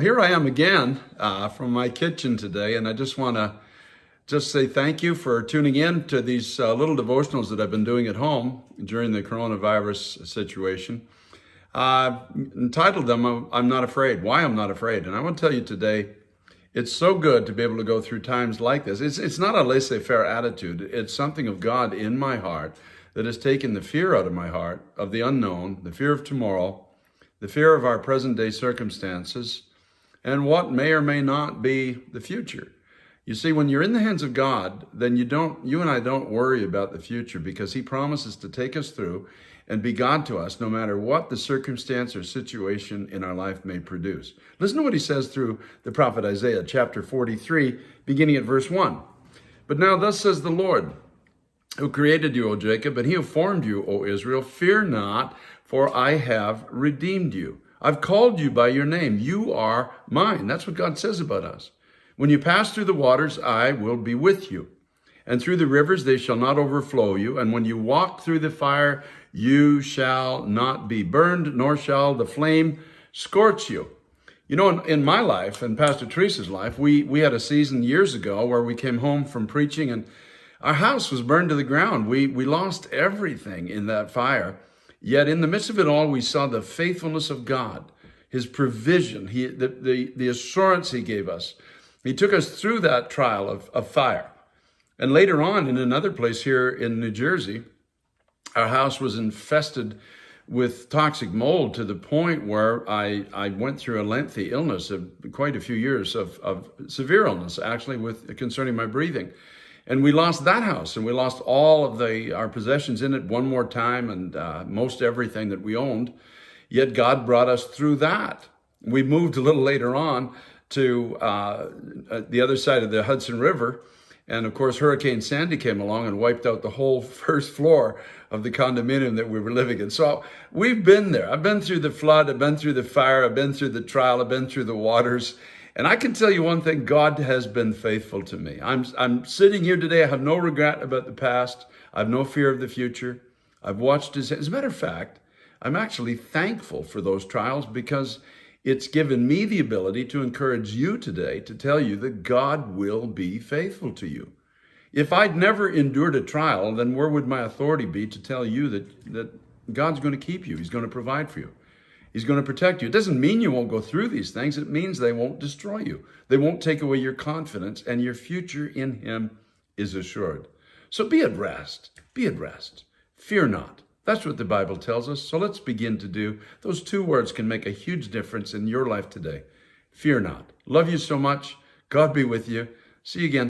Here I am again from my kitchen today, and I just want to say thank you for tuning in to these little devotionals that I've been doing at home during the coronavirus situation. Entitled them, I'm Not Afraid, Why I'm Not Afraid. And I want to tell you today, it's so good to be able to go through times like this. It's not a laissez-faire attitude. It's something of God in my heart that has taken the fear out of my heart of the unknown, the fear of tomorrow, the fear of our present day circumstances, and what may or may not be the future. You see, when you're in the hands of God, then you and I don't worry about the future, because He promises to take us through and be God to us no matter what the circumstance or situation in our life may produce. Listen to what He says through the prophet Isaiah, chapter 43, beginning at verse 1. But now thus says the Lord, who created you, O Jacob, and He who formed you, O Israel, fear not, for I have redeemed you. I've called you by your name. You are mine. That's what God says about us. When you pass through the waters, I will be with you. And through the rivers, they shall not overflow you. And when you walk through the fire, you shall not be burned, nor shall the flame scorch you. You know, in my life, and Pastor Teresa's life, we had a season years ago where we came home from preaching and our house was burned to the ground. We lost everything in that fire. Yet in the midst of it all, we saw the faithfulness of God, His provision, the assurance He gave us. He took us through that trial of fire. And later on, in another place here in New Jersey, our house was infested with toxic mold to the point where I went through a lengthy illness of quite a few years of severe illness, actually, concerning my breathing. And we lost that house, and we lost all of our possessions in it one more time, and most everything that we owned. Yet God brought us through that. We moved a little later on to the other side of the Hudson River. And of course, Hurricane Sandy came along and wiped out the whole first floor of the condominium that we were living in. So we've been there. I've been through the flood. I've been through the fire. I've been through the trial. I've been through the waters. And I can tell you one thing, God has been faithful to me. I'm sitting here today. I have no regret about the past. I have no fear of the future. I've watched His hand. As a matter of fact, I'm actually thankful for those trials, because it's given me the ability to encourage you today to tell you that God will be faithful to you. If I'd never endured a trial, then where would my authority be to tell you that God's going to keep you? He's going to provide for you. He's going to protect you. It doesn't mean you won't go through these things. It means they won't destroy you. They won't take away your confidence, and your future in Him is assured. So be at rest. Be at rest. Fear not. That's what the Bible tells us. So let's begin to do. Those two words can make a huge difference in your life today. Fear not. Love you so much. God be with you. See you again.